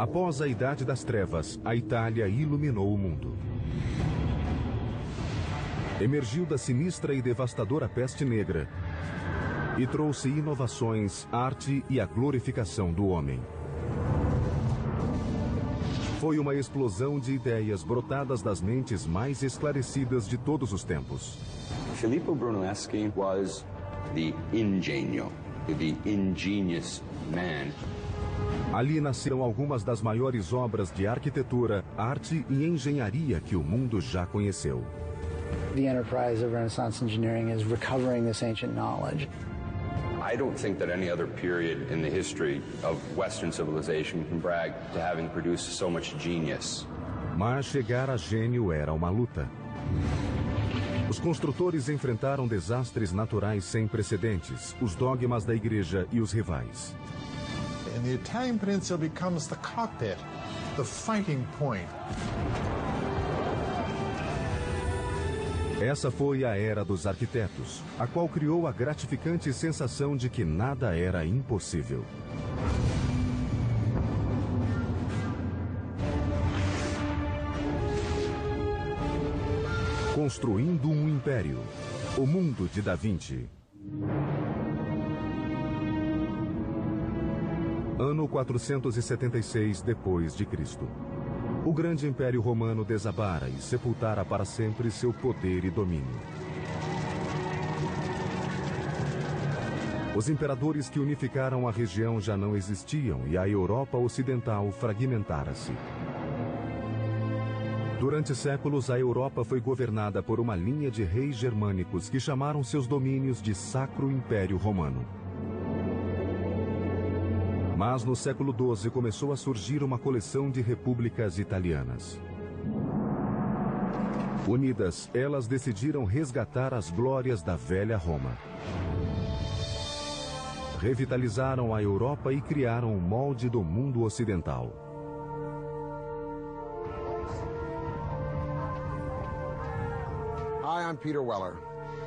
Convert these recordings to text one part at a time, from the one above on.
Após a Idade das Trevas, a Itália iluminou o mundo. Emergiu da sinistra e devastadora peste negra e trouxe inovações, arte e a glorificação do homem. Foi uma explosão de ideias brotadas das mentes mais esclarecidas de todos os tempos. Filippo Brunelleschi was the ingenio, the ingenious man. Ali nasceram algumas das maiores obras de arquitetura, arte e engenharia que o mundo já conheceu. The enterprise of Renaissance engineering is recovering this ancient knowledge. I don't think that any other period in the history of Western civilization can brag to having produced so much genius. Mas chegar a gênio era uma luta. Os construtores enfrentaram desastres naturais sem precedentes, os dogmas da igreja e os rivais. And the Italian peninsula becomes the cockpit, the fighting point. Essa foi a era dos arquitetos, a qual criou a gratificante sensação de que nada era impossível. Construindo um Império. O Mundo de Da Vinci. Ano 476 depois de Cristo. O grande Império Romano desabara e sepultara para sempre seu poder e domínio. Os imperadores que unificaram a região já não existiam e a Europa Ocidental fragmentara-se. Durante séculos, a Europa foi governada por uma linha de reis germânicos que chamaram seus domínios de Sacro Império Romano. Mas no século XII começou a surgir uma coleção de repúblicas italianas. Unidas, elas decidiram resgatar as glórias da velha Roma. Revitalizaram a Europa e criaram o molde do mundo ocidental. Hi, I'm Peter Weller.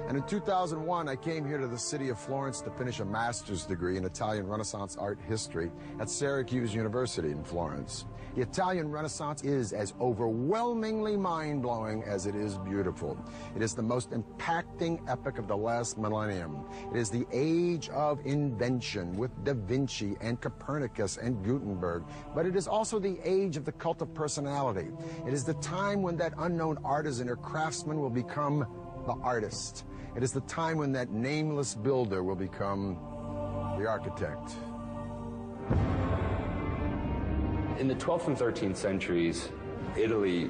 And in 2001, I came here to the city of Florence to finish a master's degree in Italian Renaissance art history at Syracuse University in Florence. The Italian Renaissance is as overwhelmingly mind-blowing as it is beautiful. It is the most impacting epoch of the last millennium. It is the age of invention with Da Vinci and Copernicus and Gutenberg. But it is also the age of the cult of personality. It is the time when that unknown artisan or craftsman will become the artist. It is the time when that nameless builder will become the architect. In the 12th and 13th centuries, Italy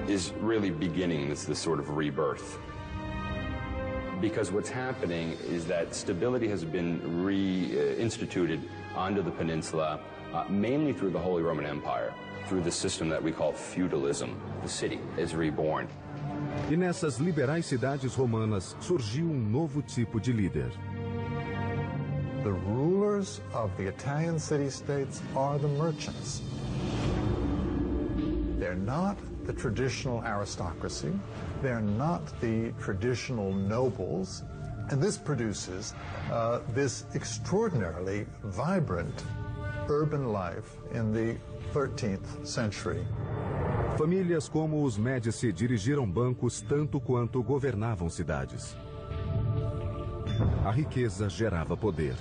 is really beginning this sort of rebirth. Because what's happening is that stability has been reinstituted onto the peninsula, mainly through the Holy Roman Empire, through the system that we call feudalism. The city is reborn. E nessas liberais cidades romanas surgiu novo tipo de líder. The rulers of the Italian city-states are the merchants. They're not the traditional aristocracy. They're not the traditional nobles. And this produces this extraordinarily vibrant urban life in the 13th century. Famílias como os Médici dirigiram bancos tanto quanto governavam cidades. A riqueza gerava poder.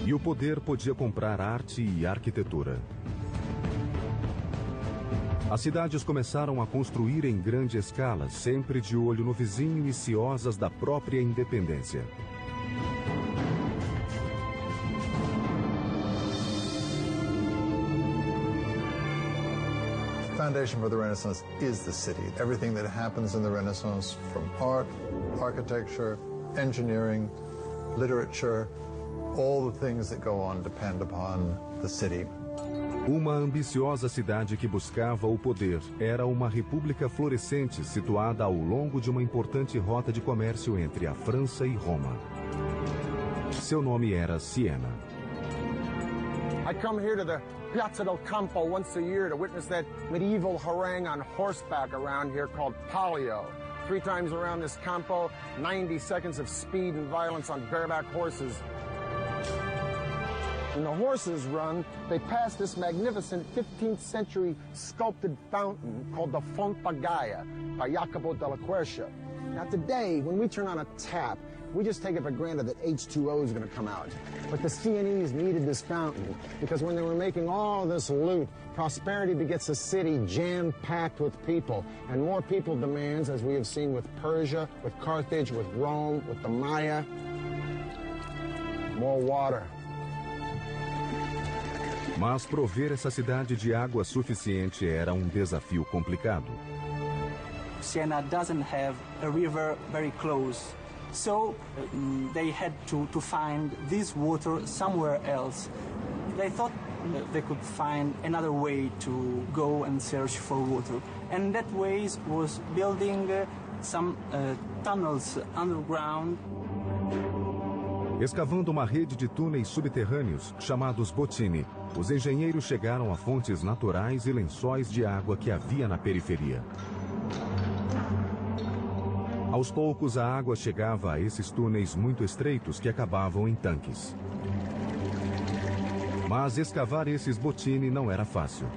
E o poder podia comprar arte e arquitetura. As cidades começaram a construir em grande escala, sempre de olho no vizinho e ciosas da própria independência. The foundation for the Renaissance is the city. Everything that happens in the Renaissance, from art, architecture, engineering, literature, all the things that go on depend upon the city. Uma ambiciosa cidade que buscava o poder era uma república florescente situada ao longo de uma importante rota de comércio entre a França e Roma. Seu nome era Siena. I come here to the Piazza del Campo once a year to witness that medieval harangue on horseback around here called Palio. 3 times around this Campo, 90 seconds of speed and violence on bareback horses. When the horses run, they pass this magnificent 15th century sculpted fountain called the Fontagaia by Jacopo della Quercia. Now today, when we turn on a tap, we just take it for granted that H2O is going to come out. But the Sienese needed this fountain because when they were making all this loot, prosperity begets a city jam-packed with people. And more people demands, as we have seen with Persia, with Carthage, with Rome, with the Maya, more water. Mas prover essa cidade de água suficiente era desafio complicado. Siena doesn't have a river very close, so they had to find this water somewhere else. They thought they could find another way to go and search for water, and that way was building some tunnels underground. Escavando uma rede de túneis subterrâneos, chamados bottini, os engenheiros chegaram a fontes naturais e lençóis de água que havia na periferia. Aos poucos, a água chegava a esses túneis muito estreitos que acabavam em tanques. Mas escavar esses bottini não era fácil.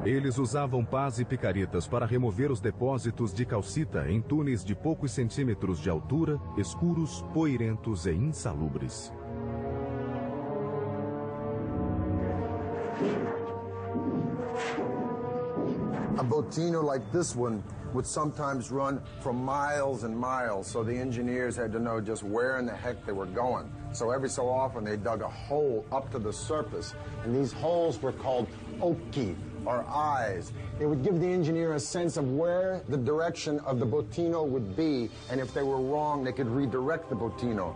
Eles usavam pás e picaretas para remover os depósitos de calcita em túneis de poucos centímetros de altura, escuros, poeirentos e insalubres. A bottino like this one would sometimes run for miles and miles, so the engineers had to know just where in the heck they were going. So every so often they dug a hole up to the surface, and these holes were called occhi, or eyes. It would give the engineer a sense of where the direction of the bottino would be, and if they were wrong, they could redirect the bottino.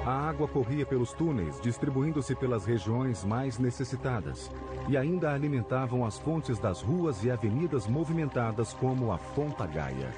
A água corria pelos túneis, distribuindo-se pelas regiões mais necessitadas, e ainda alimentavam as fontes das ruas e avenidas movimentadas como a Fontagaia.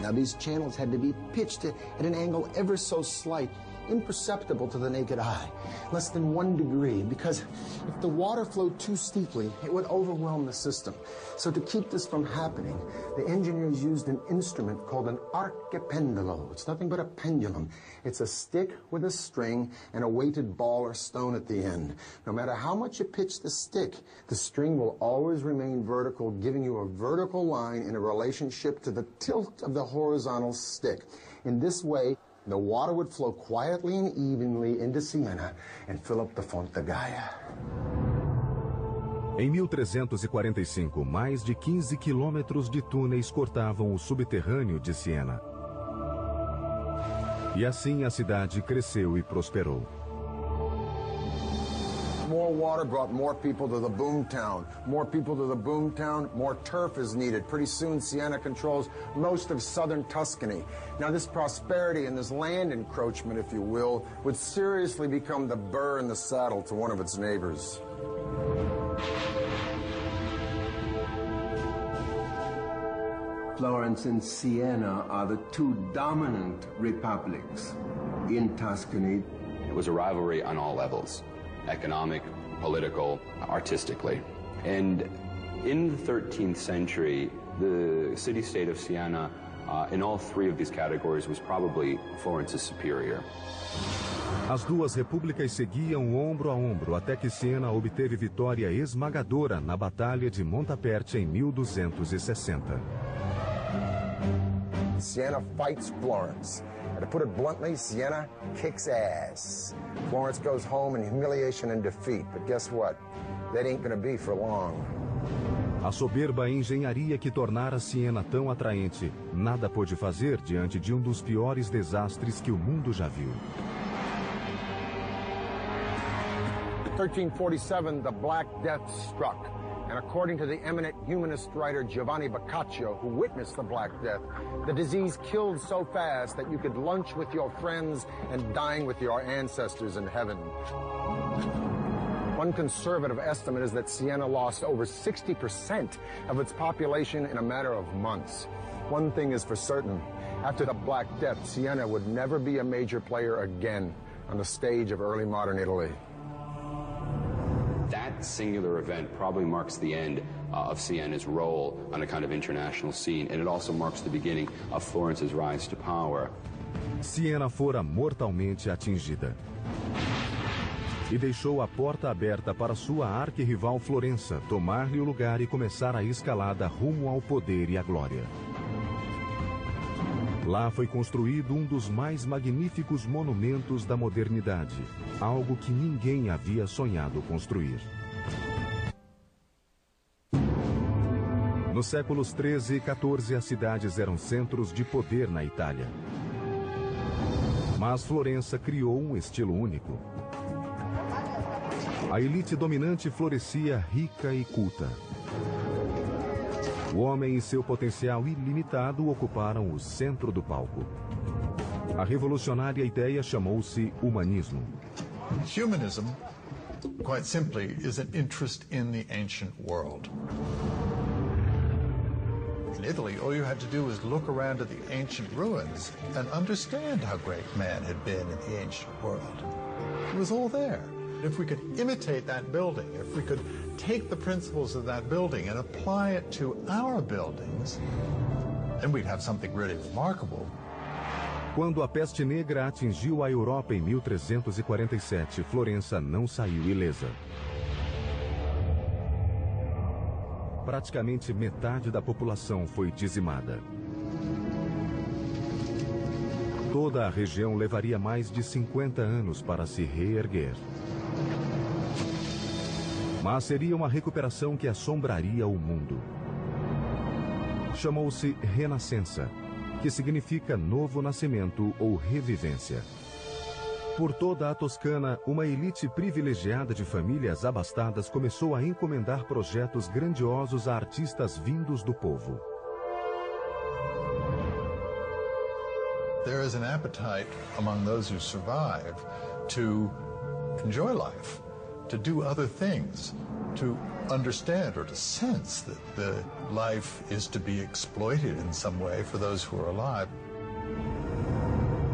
Now these channels had to be pitched at an angle ever so slight, imperceptible to the naked eye, less than 1 degree, because if the water flowed too steeply, it would overwhelm the system. So to keep this from happening, the engineers used an instrument called an archipendolo. It's nothing but a pendulum. It's a stick with a string and a weighted ball or stone at the end. No matter how much you pitch the stick, the string will always remain vertical, giving you a vertical line in a relationship to the tilt of the horizontal stick. In this way, the water would flow quietly and evenly into Siena and fill up the Fontagaia. Em 1345, mais de 15 quilômetros de túneis cortavam o subterrâneo de Siena. E assim a cidade cresceu e prosperou. More water brought more people to the boomtown. More people to the boomtown, more turf is needed. Pretty soon, Siena controls most of southern Tuscany. Now, this prosperity and this land encroachment, if you will, would seriously become the burr in the saddle to one of its neighbors. Florence and Siena are the two dominant republics in Tuscany. It was a rivalry on all levels. Economic, political, artistically. And in the 13th century, the city-state of Siena, in all three of these categories, was probably Florence's superior. As duas repúblicas seguiam ombro a ombro até que Siena obteve vitória esmagadora na Batalha de Montaperti em 1260. Siena fights Florence. To put it bluntly, Siena kicks ass. Florence goes home in humiliation and defeat, but guess what? That ain't gonna be for long. A soberba engenharia que tornara Siena tão atraente, nada pôde fazer diante de dos piores desastres que o mundo já viu. In 1347, the Black Death struck. And according to the eminent humanist writer Giovanni Boccaccio, who witnessed the Black Death, the disease killed so fast that you could lunch with your friends and dine with your ancestors in heaven. One conservative estimate is that Siena lost over 60% of its population in a matter of months. One thing is for certain, after the Black Death, Siena would never be a major player again on the stage of early modern Italy. That singular event probably marks the end of Siena's role on a kind of international scene, and it also marks the beginning of Florence's rise to power. Siena fora mortalmente atingida e deixou a porta aberta para sua arquirrival Florença tomar-lhe o lugar e começar a escalada rumo ao poder e à glória. Lá foi construído um dos mais magníficos monumentos da modernidade, algo que ninguém havia sonhado construir. Nos séculos 13 e 14, as cidades eram centros de poder na Itália. Mas Florença criou um estilo único. A elite dominante florescia rica e culta. O homem e seu potencial ilimitado ocuparam o centro do palco. A revolucionária ideia chamou-se humanismo. Humanism, quite simply, is an interest in the ancient world. In Italy, all you had to do was look around at the ancient ruins and understand how great man had been in the ancient world. It was all there. If we could imitate that building, if we could take the principles of that building and apply it to our buildings, then we'd have something really remarkable. Quando a peste negra atingiu a Europa em 1347, Florença não saiu ilesa. Praticamente metade da população foi dizimada. Toda a região levaria mais de 50 anos para se reerguer. Mas seria uma recuperação que assombraria o mundo. Chamou-se Renascença, que significa novo nascimento ou revivência. Por toda a Toscana, uma elite privilegiada de famílias abastadas começou a encomendar projetos grandiosos a artistas vindos do povo. There is an appetite among those who survive to enjoy life, to do other things, to understand or to sense that the life is to be exploited in some way for those who are alive.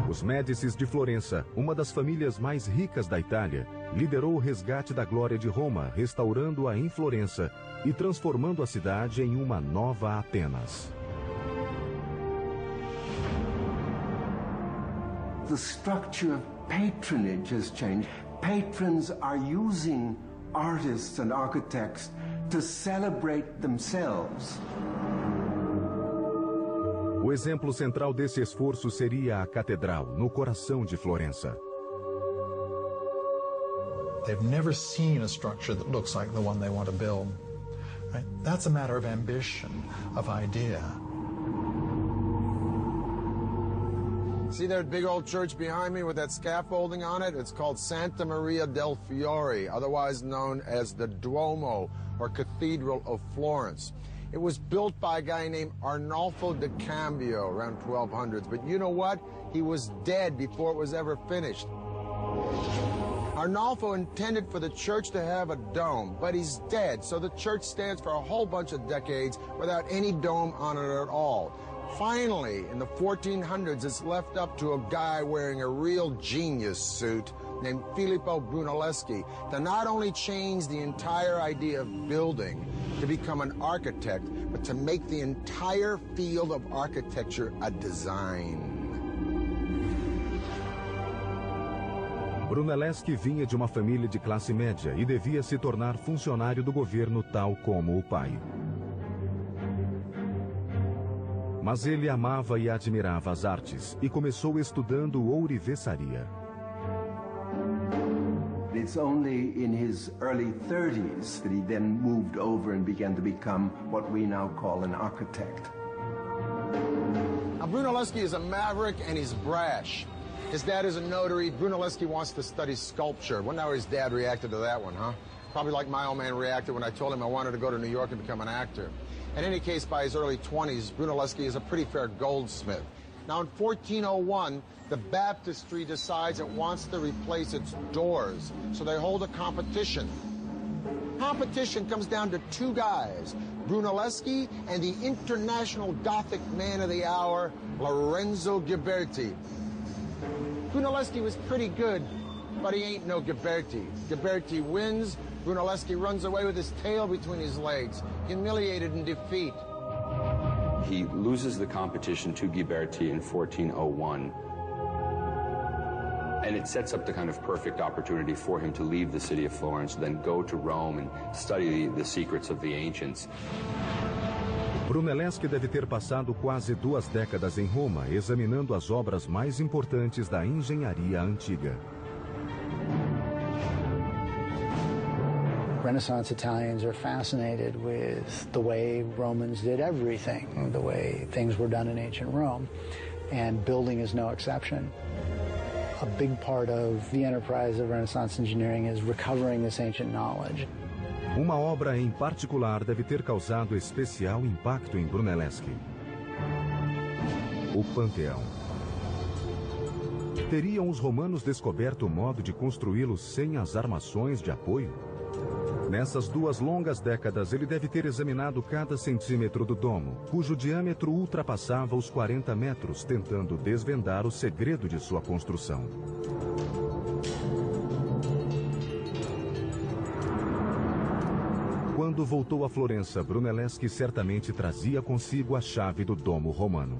Os Médicis de Florença, uma das famílias mais ricas da Itália, liderou o resgate da glória de Roma, restaurando-a em Florença e transformando a cidade em uma nova Atenas. The structure of patronage has changed. Patrons are using artists and architects to celebrate themselves. O exemplo central desse esforço seria a catedral, no coração de Florença. They've never seen a structure that looks like the one they want to build. Right? That's a matter of ambition, of idea. See that big old church behind me with that scaffolding on it? It's called Santa Maria del Fiore, otherwise known as the Duomo, or Cathedral of Florence. It was built by a guy named Arnolfo da Cambio around 1200s, but you know what? He was dead before it was ever finished. Arnolfo intended for the church to have a dome, but he's dead, so the church stands for a whole bunch of decades without any dome on it at all. Finally, in the 1400s, it's left up to a guy wearing a real genius suit named Filippo Brunelleschi to not only change the entire idea of building to become an architect, but to make the entire field of architecture a design. Brunelleschi vinha de uma família de classe média e devia se tornar funcionário do governo tal como o pai. Mas ele amava e admirava as artes e começou estudando ourivesaria. It's only in his early 30s that he then moved over and began to become what we now call an architect. Now, Brunelleschi is a maverick and he's brash. His dad is a notary. Brunelleschi wants to study sculpture. Wonder how his dad reacted to that one, huh? Probably like my old man reacted when I told him I wanted to go to New York and become an actor. In any case, by his early 20s, Brunelleschi is a pretty fair goldsmith. Now, in 1401, the baptistry decides it wants to replace its doors, so they hold a competition. Competition comes down to two guys, Brunelleschi and the international Gothic man of the hour, Lorenzo Ghiberti. Brunelleschi was pretty good, but he ain't no Ghiberti. Ghiberti wins. Brunelleschi runs away with his tail between his legs. humiliated and defeat. He loses the competition to Ghiberti in 1401. And it sets up the kind of perfect opportunity for him to leave the city of Florence, then go to Rome and study the secrets of the ancients. Brunelleschi deve ter passado quase 2 décadas em Roma, examinando as obras mais importantes da engenharia antiga. Renaissance Italians are fascinated with the way Romans did everything, the way things were done in ancient Rome, and building is no exception. A big part of the enterprise of Renaissance engineering is recovering this ancient knowledge. Uma obra em particular deve ter causado especial impacto em Brunelleschi: o Panteão. Teriam os romanos descoberto o modo de construí-lo sem as armações de apoio? Nessas 2 longas décadas, ele deve ter examinado cada centímetro do domo, cujo diâmetro ultrapassava os 40 metros, tentando desvendar o segredo de sua construção. Quando voltou a Florença, Brunelleschi certamente trazia consigo a chave do domo romano.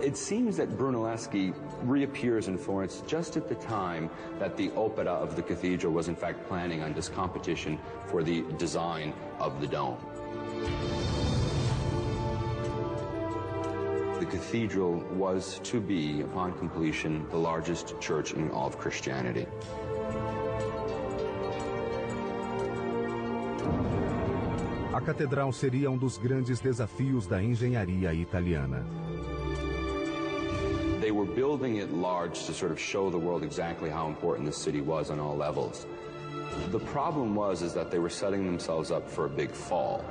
It seems that Brunelleschi reappears in Florence just at the time that the opera of the cathedral was in fact planning on this competition for the design of the dome. The cathedral was to be, upon completion, the largest church in all of Christianity. A catedral seria um dos grandes desafios da engenharia italiana. They were building it large to sort of show the world exactly how important the city was on all levels. The problem is that they were setting themselves up for a big fall.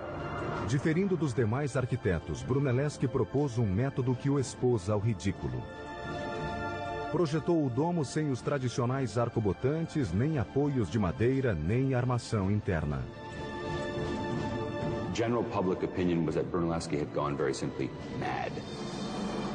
Diferindo dos demais arquitetos, Brunelleschi propôs um método que o expôs ao ridículo. Projetou o domo sem os tradicionais arcobotantes, nem apoios de madeira, nem armação interna. General public opinion was that Brunelleschi had gone very simply mad.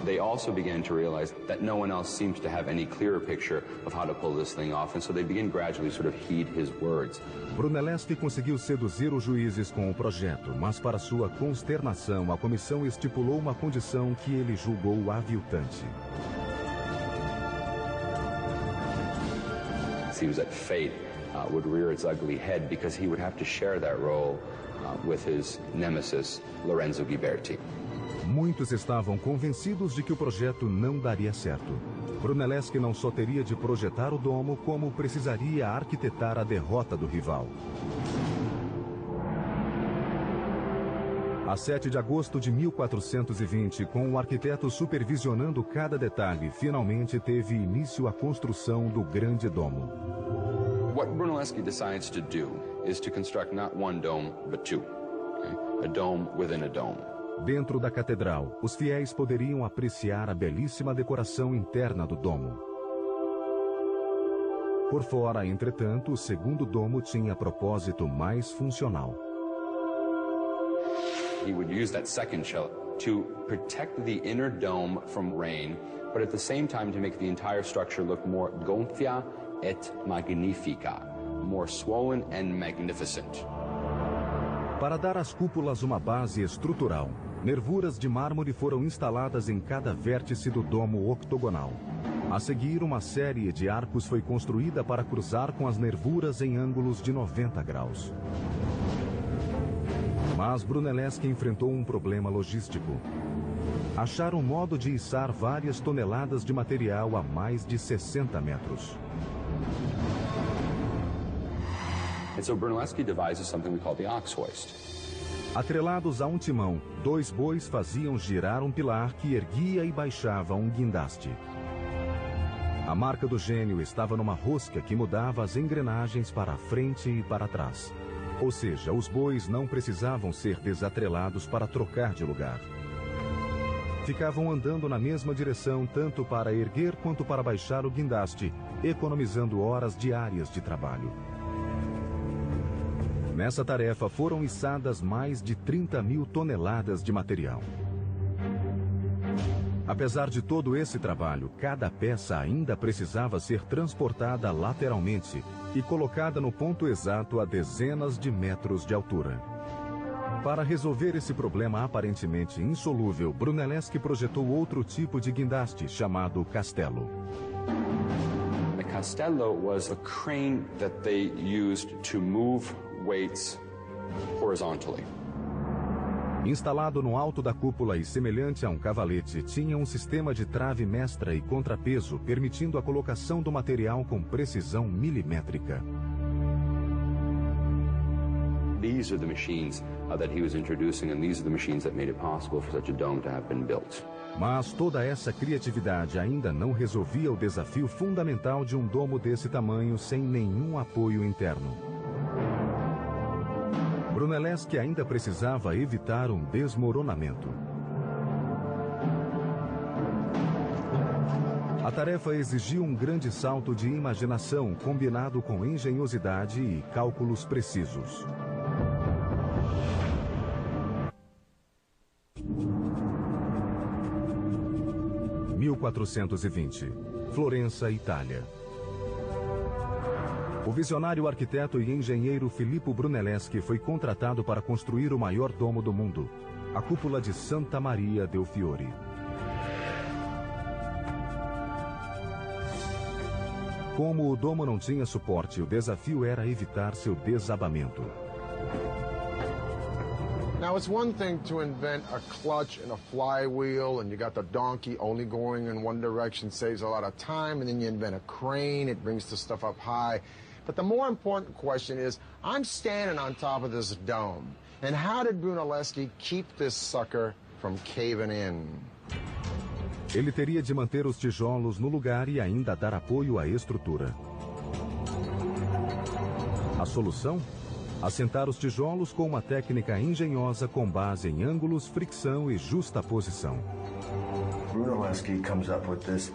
They also began to realize that no one else seems to have any clearer picture of how to pull this thing off, and so they began gradually sort of heed his words. Brunelleschi conseguiu seduzir os juízes com o projeto, mas para sua consternação, a comissão estipulou uma condição que ele julgou aviltante. It seems that fate would rear its ugly head because he would have to share that role with his nemesis, Lorenzo Ghiberti. Muitos estavam convencidos de que o projeto não daria certo. Brunelleschi não só teria de projetar o domo, como precisaria arquitetar a derrota do rival. A 7 de agosto de 1420, com o arquiteto supervisionando cada detalhe, finalmente teve início a construção do grande domo. What Brunelleschi decides to do is to construct not one dome, but 2. A dome within a dome. Dentro da catedral, os fiéis poderiam apreciar a belíssima decoração interna do domo. Por fora, entretanto, o segundo domo tinha propósito mais funcional. He would use that second shell to protect the inner dome from rain, but at the same time to make the entire structure look more gonfia et magnifica, more swollen and magnificent. Para dar às cúpulas uma base estrutural, nervuras de mármore foram instaladas em cada vértice do domo octogonal. A seguir, uma série de arcos foi construída para cruzar com as nervuras em ângulos de 90 graus. Mas Brunelleschi enfrentou um problema logístico. Achar um modo de içar várias toneladas de material a mais de 60 metros. And so Brunelleschi devises something we call the ox hoist. Atrelados a um timão, 2 bois faziam girar um pilar que erguia e baixava um guindaste. A marca do gênio estava numa rosca que mudava as engrenagens para a frente e para trás. Ou seja, os bois não precisavam ser desatrelados para trocar de lugar. Ficavam andando na mesma direção tanto para erguer quanto para baixar o guindaste, economizando horas diárias de trabalho. Nessa tarefa foram içadas mais de 30.000 toneladas de material. Apesar de todo esse trabalho, cada peça ainda precisava ser transportada lateralmente e colocada no ponto exato a dezenas de metros de altura. Para resolver esse problema aparentemente insolúvel, Brunelleschi projetou outro tipo de guindaste, chamado castelo. A castello was a crane that they used to move weights horizontally. Instalado no alto da cúpula e semelhante a um cavalete, tinha um sistema de trave mestra e contrapeso, permitindo a colocação do material com precisão milimétrica. These are the machines that he was introducing, and these are the machines that made it possible for such a dome to have been built. Mas toda essa criatividade ainda não resolvia o desafio fundamental de um domo desse tamanho sem nenhum apoio interno. Brunelleschi ainda precisava evitar um desmoronamento. A tarefa exigia um grande salto de imaginação combinado com engenhosidade e cálculos precisos. – 1420, Florença, Itália. O visionário arquiteto e engenheiro Filippo Brunelleschi foi contratado para construir o maior domo do mundo, a cúpula de Santa Maria del Fiore. Como o domo não tinha suporte, o desafio era evitar seu desabamento. Now, it's one thing to invent a clutch and a flywheel, and you got the donkey only going in one direction, saves a lot of time, and then you invent a crane, it brings the stuff up high. But the more important question is, I'm standing on top of this dome, and how did Brunelleschi keep this sucker from caving in? Ele teria de manter os tijolos no lugar e ainda dar apoio à estrutura. A solução? Assentar os tijolos com uma técnica engenhosa com base em ângulos, fricção e justaposição. Brunelleschi comes up with this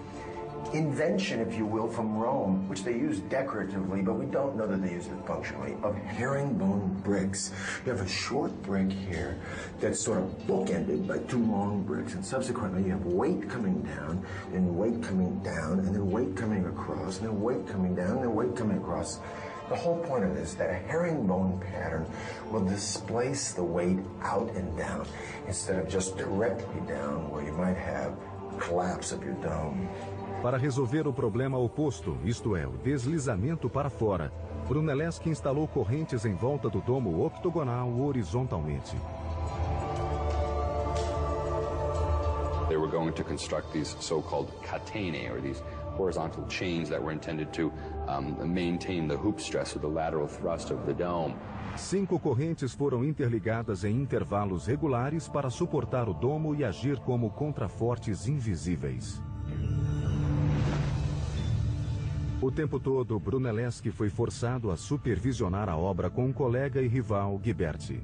invention, if you will, from Rome, which they use decoratively, but we don't know that they use it functionally, of herringbone bricks. You have a short brick here that's sort of bookended by two long bricks, and subsequently you have weight coming down, and weight coming down, and then weight coming across, and then weight coming down, and then weight coming across. The whole point of this is that a herringbone pattern will displace the weight out and down, instead of just directly down, where you might have collapse of your dome. Para resolver o problema oposto, isto é, o deslizamento para fora, Brunelleschi instalou correntes em volta do domo octogonal horizontalmente. They were going to construct these so-called catenae, or these horizontal chains that were intended to maintain the hoop stress or the lateral thrust of the dome. 5 correntes foram interligadas em intervalos regulares para suportar o domo e agir como contrafortes invisíveis. O tempo todo, Brunelleschi foi forçado a supervisionar a obra com um colega e rival, Ghiberti.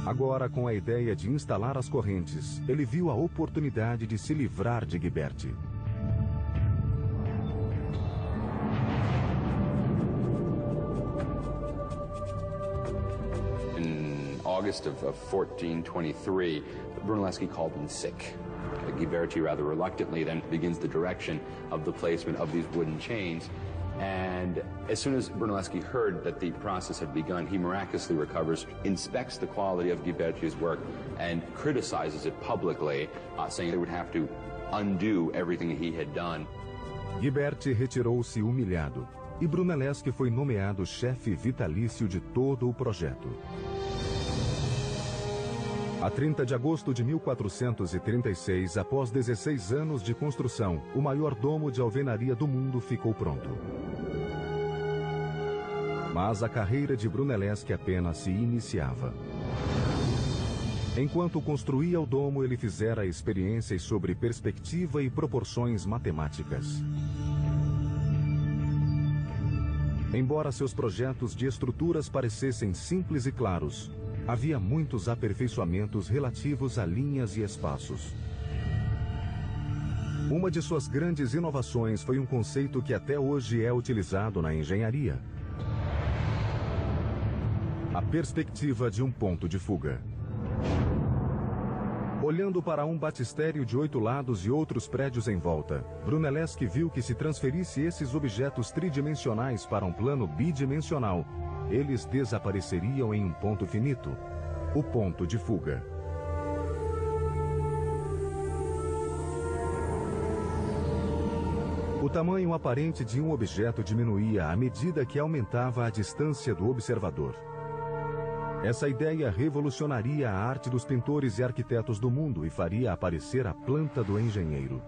Agora, com a ideia de instalar as correntes, ele viu a oportunidade de se livrar de Ghiberti. In August of 1423, Brunelleschi called in sick. Ghiberti rather reluctantly then begins the direction of the placement of these wooden chains. And as soon as Brunelleschi heard that the process had begun, he miraculously recovers, inspects the quality of Ghiberti's work, and criticizes it publicly, saying they would have to undo everything he had done. Ghiberti retirou-se humilhado, e Brunelleschi foi nomeado chefe vitalício de todo o projeto. A 30 de agosto de 1436, após 16 anos de construção, o maior domo de alvenaria do mundo ficou pronto. Mas a carreira de Brunelleschi apenas se iniciava. Enquanto construía o domo, ele fizera experiências sobre perspectiva e proporções matemáticas. Embora seus projetos de estruturas parecessem simples e claros, havia muitos aperfeiçoamentos relativos a linhas e espaços. Uma de suas grandes inovações foi um conceito que até hoje é utilizado na engenharia: a perspectiva de um ponto de fuga. Olhando para um batistério de 8 lados e outros prédios em volta, Brunelleschi viu que se transferisse esses objetos tridimensionais para um plano bidimensional, eles desapareceriam em um ponto finito, o ponto de fuga. O tamanho aparente de um objeto diminuía à medida que aumentava a distância do observador. Essa ideia revolucionaria a arte dos pintores e arquitetos do mundo e faria aparecer a planta do engenheiro.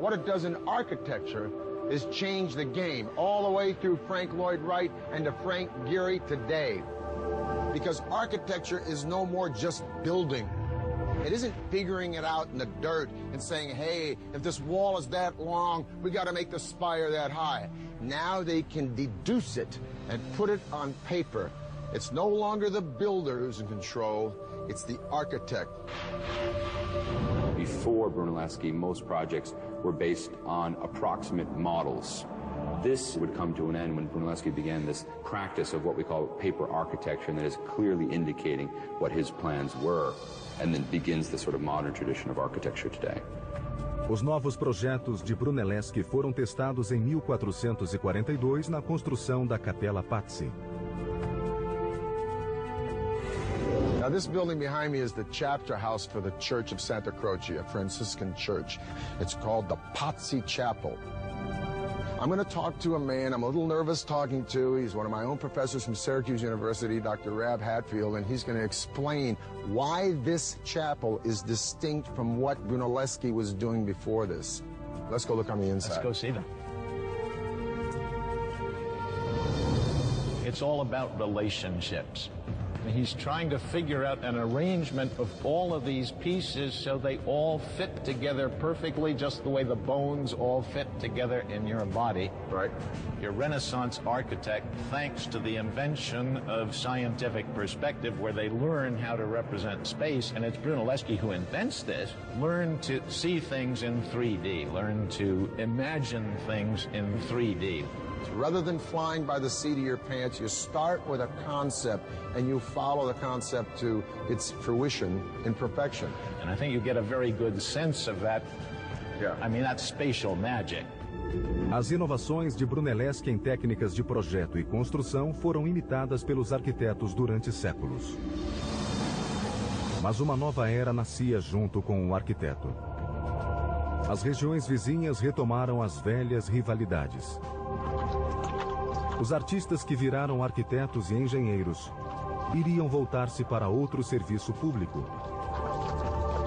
What it does in architecture is change the game all the way through Frank Lloyd Wright and to Frank Gehry today. Because architecture is no more just building. It isn't figuring it out in the dirt and saying, hey, if this wall is that long, we got to make the spire that high. Now they can deduce it and put it on paper. It's no longer the builder who's in control, it's the architect. Before Brunelleschi, most projects were based on approximate models. This would come to an end when Brunelleschi began this practice of what we call paper architecture, and that is clearly indicating what his plans were, and then begins the sort of modern tradition of architecture today. Os novos projetos de Brunelleschi foram testados em 1442 na construção da Capella Pazzi. Now this building behind me is the chapter house for the Church of Santa Croce, a Franciscan church. It's called the Pazzi Chapel. I'm going to talk to a man I'm a little nervous talking to. He's one of my own professors from Syracuse University, Dr. Rab Hatfield, and he's going to explain why this chapel is distinct from what Brunelleschi was doing before this. Let's go look on the inside. Let's go see them. It's all about relationships. He's trying to figure out an arrangement of all of these pieces so they all fit together perfectly, just the way the bones all fit together in your body. Right. Your Renaissance architect, thanks to the invention of scientific perspective, where they learn how to represent space, and it's Brunelleschi who invents this, learn to see things in 3D, learn to imagine things in 3D. Rather than flying by the seat of your pants, you start with a concept and you follow the concept to its fruition in perfection. And I think you get a very good sense of that. Yeah. I mean, that's spatial magic. As inovações de Brunelleschi em técnicas de projeto e construção foram imitadas pelos arquitetos durante séculos. Mas uma nova era nascia junto com o arquiteto. As regiões vizinhas retomaram as velhas rivalidades. Os artistas que viraram arquitetos e engenheiros iriam voltar-se para outro serviço público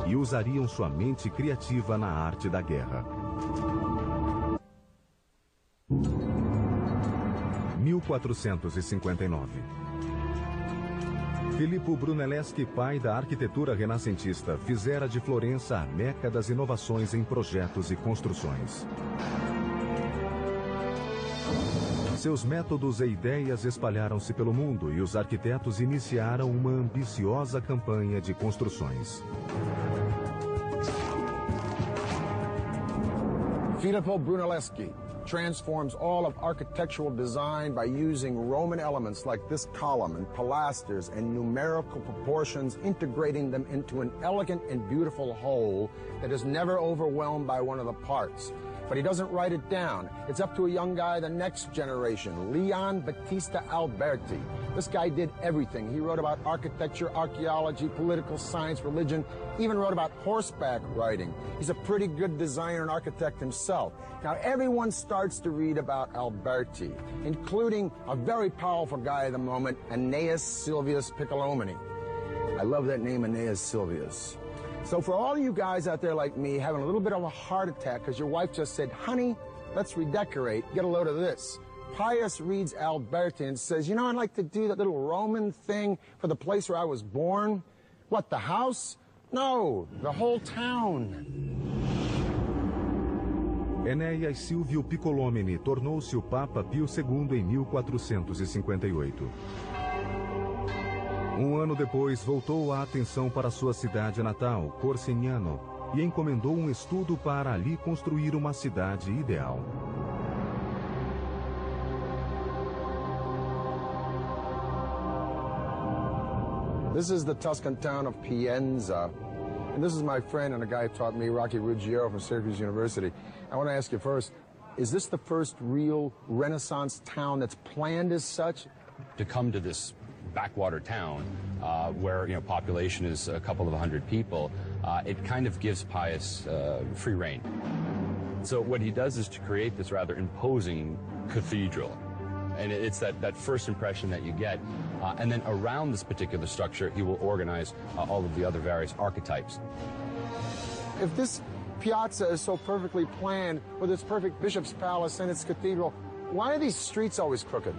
e usariam sua mente criativa na arte da guerra. 1459. Filippo Brunelleschi, pai da arquitetura renascentista, fizera de Florença a meca das inovações em projetos e construções. Seus métodos e ideias espalharam-se pelo mundo e os arquitetos iniciaram uma ambiciosa campanha de construções. Filippo Brunelleschi transforms all of architectural design by using Roman elements like this column and pilasters and numerical proportions, integrating them into an elegant and beautiful whole that is never overwhelmed by one of the parts. But he doesn't write it down. It's up to a young guy, the next generation, Leon Battista Alberti. This guy did everything. He wrote about architecture, archaeology, political science, religion, even wrote about horseback riding. He's a pretty good designer and architect himself. Now, everyone starts to read about Alberti, including a very powerful guy at the moment, Aeneas Silvius Piccolomini. I love that name, Aeneas Silvius. So for all you guys out there like me having a little bit of a heart attack because your wife just said, honey, let's redecorate, get a load of this. Pius reads Alberti and says, you know, I'd like to do that little Roman thing for the place where I was born. What, the house? No, the whole town. Enéas Silvio Piccolomini tornou-se o Papa Pio II em 1458. Um ano depois, voltou a atenção para sua cidade natal, Corsignano, e encomendou um estudo para ali construir uma cidade ideal. This is the Tuscan town of Pienza. And this is my friend and a guy who taught me, Rocky Ruggiero from Syracuse University. I want to ask you first, is this the first real Renaissance town that's planned as such? To come to this backwater town where, you know, population is a couple of 100 people, it kind of gives Pius free rein. So what he does is to create this rather imposing cathedral. And it's that first impression that you get. And then around this particular structure, he will organize all of the other various archetypes. If this piazza is so perfectly planned with its perfect bishop's palace and its cathedral, why are these streets always crooked?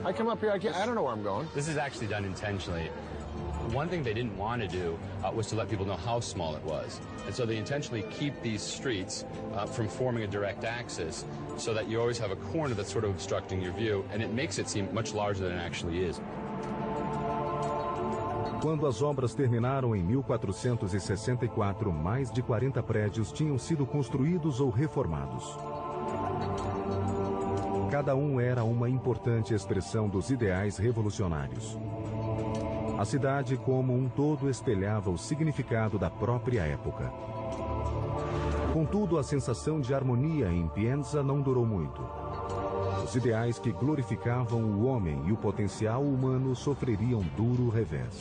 I come up here, I don't know where I'm going. This is actually done intentionally. One thing they didn't want to do was to let people know how small it was. And so they intentionally keep these streets from forming a direct axis so that you always have a corner that's sort of obstructing your view, and it makes it seem much larger than it actually is. Quando as obras terminaram em 1464, mais de 40 prédios tinham sido construídos ou reformados. Cada um era uma importante expressão dos ideais revolucionários. A cidade como um todo espelhava o significado da própria época. Contudo, a sensação de harmonia em Pienza não durou muito. Os ideais que glorificavam o homem e o potencial humano sofreriam duro revés.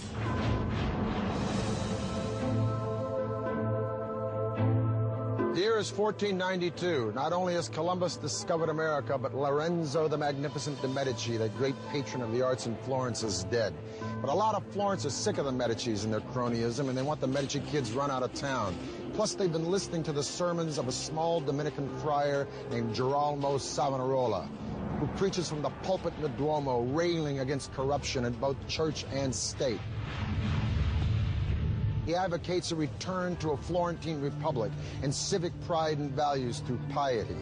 The year is 1492. Not only has Columbus discovered America, but Lorenzo the Magnificent de Medici, the great patron of the arts in Florence, is dead. But a lot of Florence are sick of the Medicis and their cronyism, and they want the Medici kids run out of town. Plus, they've been listening to the sermons of a small Dominican friar named Girolamo Savonarola, who preaches from the pulpit in the Duomo, railing against corruption in both church and state. He advocates a return to a Florentine republic and civic pride and values through piety.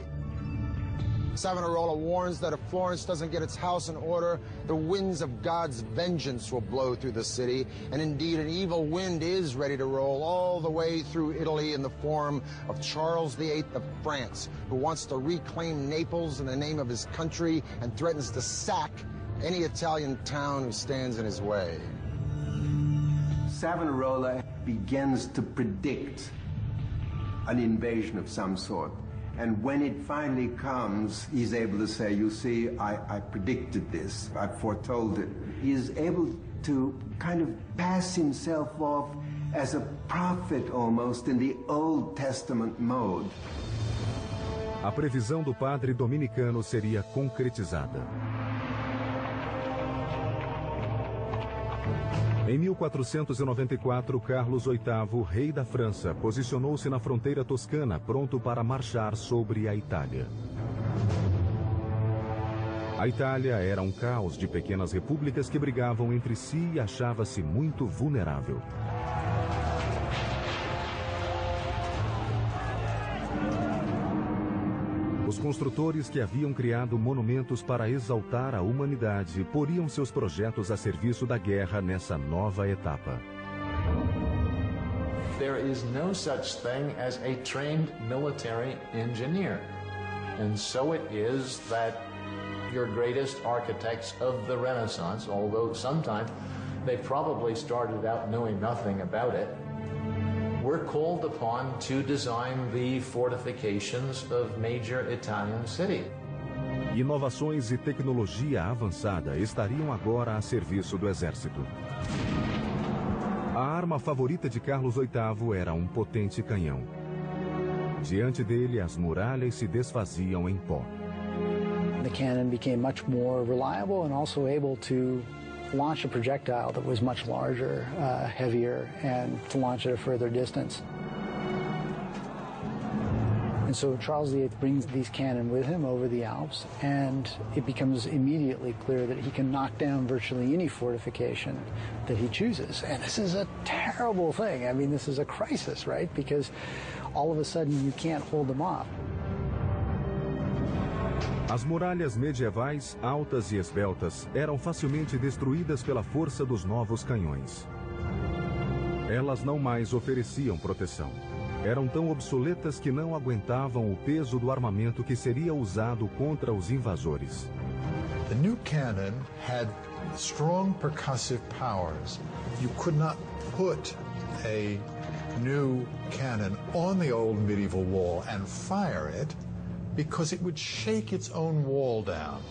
Savonarola warns that if Florence doesn't get its house in order, the winds of God's vengeance will blow through the city, and indeed an evil wind is ready to roll all the way through Italy in the form of Charles VIII of France, who wants to reclaim Naples in the name of his country and threatens to sack any Italian town who stands in his way. Savonarola begins to predict an invasion of some sort. And when it finally comes, he's able to say, you see, I predicted this, I foretold it. He is able to kind of pass himself off as a prophet almost in the Old Testament mode. A previsão do padre dominicano seria concretizada. Em 1494, Carlos VIII, rei da França, posicionou-se na fronteira toscana, pronto para marchar sobre a Itália. A Itália era um caos de pequenas repúblicas que brigavam entre si e achava-se muito vulnerável. Os construtores que haviam criado monumentos para exaltar a humanidade poriam seus projetos a serviço da guerra nessa nova etapa. There is no such thing as a trained military engineer. And so it is that your greatest architects of the Renaissance, although sometimes they probably started out knowing nothing about it, were called upon to design the fortifications of major Italian cities. Inovações e tecnologia avançada estariam agora a serviço do exército. A arma favorita de Carlos VIII era um potente canhão. Diante dele, as muralhas se desfaziam em pó. The cannon became much more reliable and also able to launch a projectile that was much larger, heavier, and to launch at a further distance. And so Charles VIII brings these cannon with him over the Alps, and it becomes immediately clear that he can knock down virtually any fortification that he chooses. And this is a terrible thing. I mean, this is a crisis, right? Because all of a sudden you can't hold them off. As muralhas medievais, altas e esbeltas, eram facilmente destruídas pela força dos novos canhões. Elas não mais ofereciam proteção. Eram tão obsoletas que não aguentavam o peso do armamento que seria usado contra os invasores. The new cannon had strong percussive powers. You could not put a new cannon on the old medieval wall and fire it because it would shake its own wall down.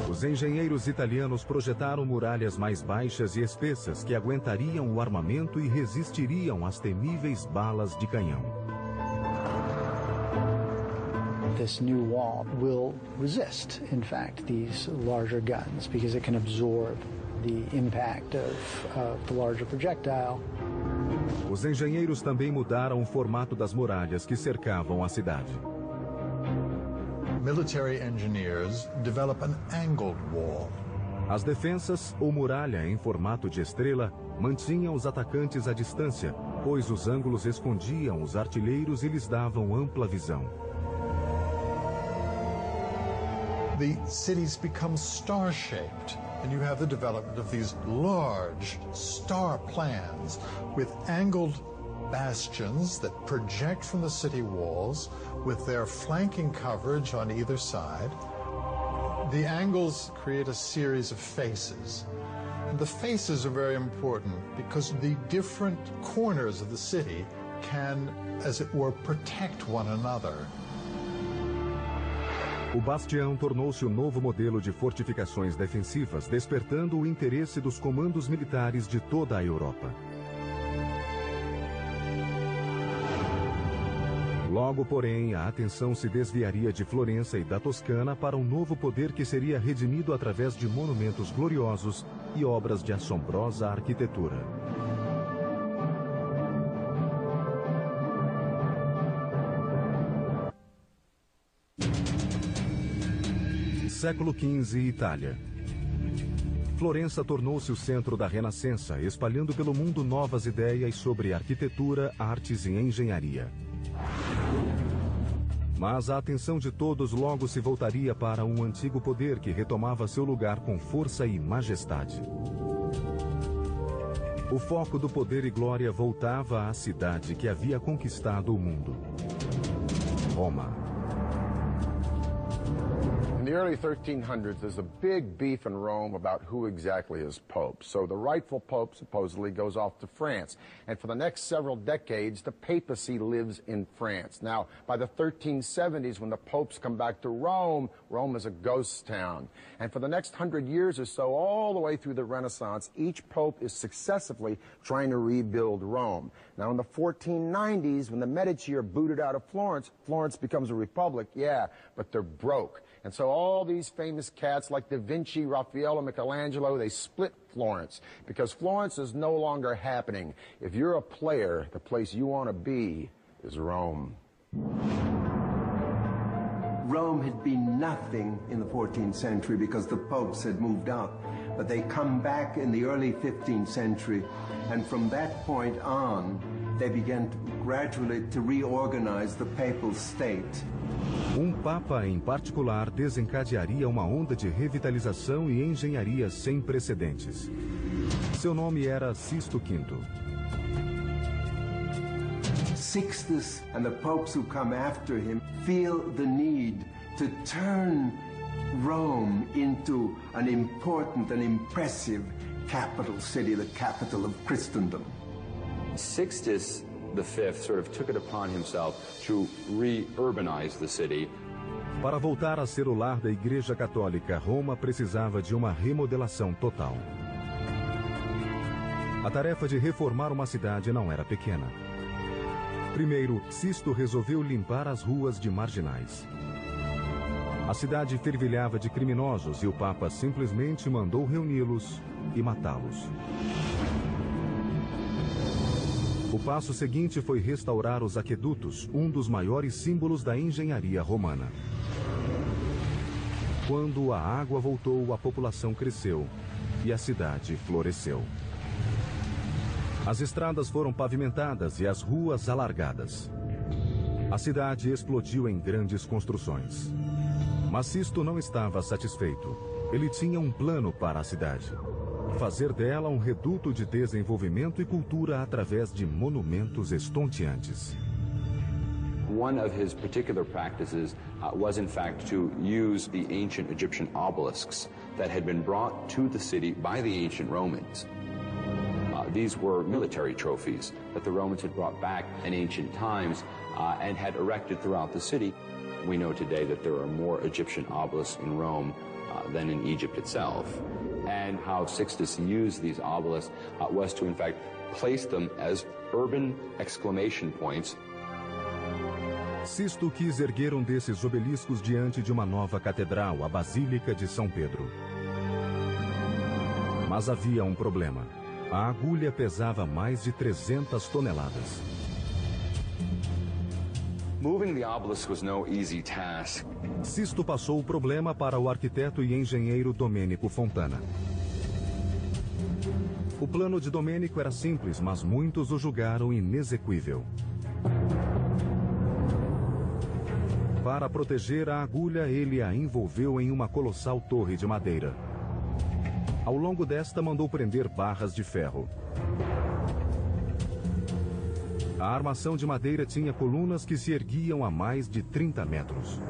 Os engenheiros italianos projetaram muralhas mais baixas e espessas que aguentariam o armamento e resistiriam às temíveis balas de canhão. This new wall will resist, in fact, these larger guns because it can absorb the impact of the larger projectile. Os engenheiros também mudaram o formato das muralhas que cercavam a cidade. Military engineers develop an angled wall. As defensas, ou muralha em formato de estrela, mantinham os atacantes à distância, pois os ângulos escondiam os artilheiros e lhes davam ampla visão. The cities become star-shaped, and you have the development of these large star plans with angled bastions that project from the city walls with their flanking coverage on either side. The angles create a series of faces. And the faces are very important because the different corners of the city can, as it were, protect one another. O bastião tornou-se o novo modelo de fortificações defensivas, despertando o interesse dos comandos militares de toda a Europa. Logo, porém, a atenção se desviaria de Florença e da Toscana para um novo poder que seria redimido através de monumentos gloriosos e obras de assombrosa arquitetura. Século XV, Itália. Florença tornou-se o centro da Renascença, espalhando pelo mundo novas ideias sobre arquitetura, artes e engenharia. Mas a atenção de todos logo se voltaria para um antigo poder que retomava seu lugar com força e majestade. O foco do poder e glória voltava à cidade que havia conquistado o mundo: Roma. In the early 1300s, there's a big beef in Rome about who exactly is Pope. So the rightful Pope supposedly goes off to France. And for the next several decades, the papacy lives in France. Now, by the 1370s, when the popes come back to Rome, Rome is a ghost town. And for the next 100 years or so, all the way through the Renaissance, each pope is successively trying to rebuild Rome. Now, in the 1490s, when the Medici are booted out of Florence, Florence becomes a republic, yeah, but they're broke. And so all these famous cats like Da Vinci, Raphael, and Michelangelo, they split Florence because Florence is no longer happening. If you're a player, the place you want to be is Rome. Rome had been nothing in the 14th century because the popes had moved out. But they come back in the early 15th century, and from that point on, they began gradually to reorganize the papal state. Papa em particular desencadearia uma onda de revitalização e engenharia sem precedentes. Seu nome era Sisto V. Sixtus and the popes who come after him feel the need to turn Rome into an important and impressive capital city, the capital of Christendom. Sixtus V sort of took it upon himself to re-urbanize the city. Para voltar a ser o lar da Igreja Católica, Roma precisava de uma remodelação total. A tarefa de reformar uma cidade não era pequena. Primeiro, Sisto resolveu limpar as ruas de marginais. A cidade fervilhava de criminosos e o Papa simplesmente mandou reuni-los e matá-los. O passo seguinte foi restaurar os aquedutos, um dos maiores símbolos da engenharia romana. Quando a água voltou, a população cresceu e a cidade floresceu. As estradas foram pavimentadas e as ruas alargadas. A cidade explodiu em grandes construções. Mas Sisto não estava satisfeito. Ele tinha um plano para a cidade: fazer dela um reduto de desenvolvimento e cultura através de monumentos estonteantes. One of his particular practices was, in fact, to use the ancient Egyptian obelisks that had been brought to the city by the ancient Romans. These were military trophies that the Romans had brought back in ancient times and had erected throughout the city. We know today that there are more Egyptian obelisks in Rome than in Egypt itself. And how Sixtus used these obelisks was to, in fact, place them as urban exclamation points. Sisto quis erguer desses obeliscos diante de uma nova catedral, a Basílica de São Pedro. Mas havia um problema. A agulha pesava mais de 300 toneladas. Moving the obelisk was no easy task. Sisto passou o problema para o arquiteto e engenheiro Domênico Fontana. O plano de Domênico era simples, mas muitos o julgaram inexequível. Para proteger a agulha, ele a envolveu em uma colossal torre de madeira. Ao longo desta, mandou prender barras de ferro. A armação de madeira tinha colunas que se erguiam a mais de 30 metros.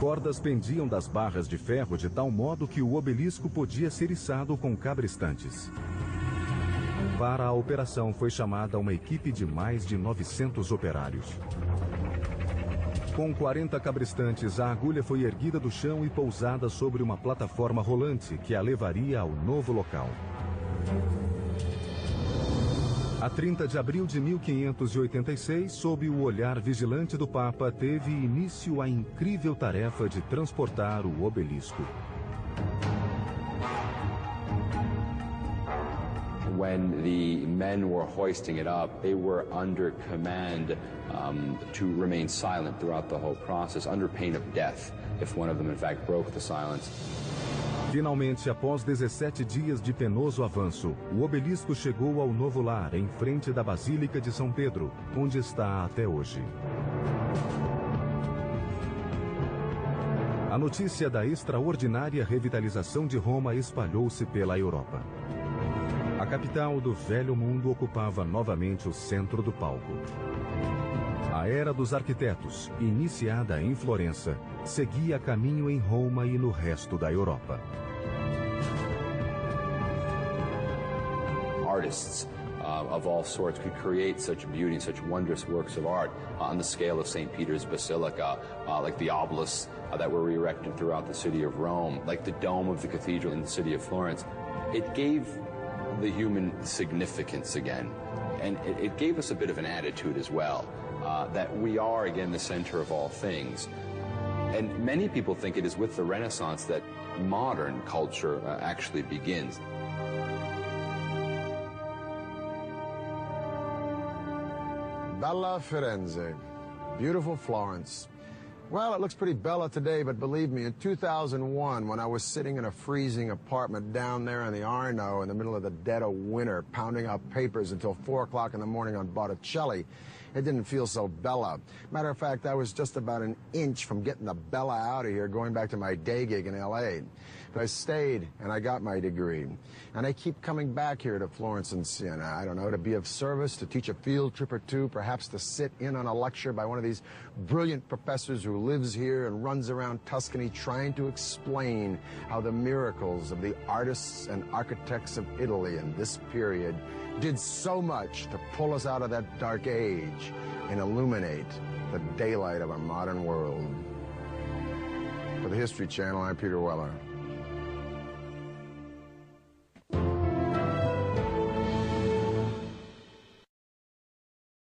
Cordas pendiam das barras de ferro de tal modo que o obelisco podia ser içado com cabrestantes. Para a operação foi chamada uma equipe de mais de 900 operários. Com 40 cabrestantes, a agulha foi erguida do chão e pousada sobre uma plataforma rolante que a levaria ao novo local. A 30 de abril de 1586, sob o olhar vigilante do Papa, teve início a incrível tarefa de transportar o obelisco. When the men were hoisting it up, they were under command to remain silent throughout the whole process, under pain of death, if one of them in fact broke the silence. Finalmente, após 17 dias de penoso avanço, o obelisco chegou ao novo lar, em frente da Basílica de São Pedro, onde está até hoje. A notícia da extraordinária revitalização de Roma espalhou-se pela Europa. A capital do Velho Mundo ocupava novamente o centro do palco. A era dos arquitetos, iniciada em Florença, seguia caminho em Roma e no resto da Europa. Artists of all sorts could create such beauty and such wondrous works of art on the scale of St. Peter's Basilica, like the obelisks that were erected throughout the city of Rome, like the dome of the cathedral in the city of Florence. It gave the human significance again, and it gave us a bit of an attitude as well, that we are again the center of all things. And many people think it is with the Renaissance that modern culture actually begins. Bella Firenze, beautiful Florence. Well, it looks pretty bella today, but believe me, in 2001, when I was sitting in a freezing apartment down there in the Arno in the middle of the dead of winter, pounding out papers until 4 o'clock in the morning on Botticelli, it didn't feel so bella. Matter of fact, I was just about an inch from getting the bella out of here, going back to my day gig in L.A. But I stayed, and I got my degree. And I keep coming back here to Florence and Siena, I don't know, to be of service, to teach a field trip or two, perhaps to sit in on a lecture by one of these brilliant professors who lives here and runs around Tuscany trying to explain how the miracles of the artists and architects of Italy in this period did so much to pull us out of that dark age and illuminate the daylight of our modern world. For the History Channel, I'm Peter Weller.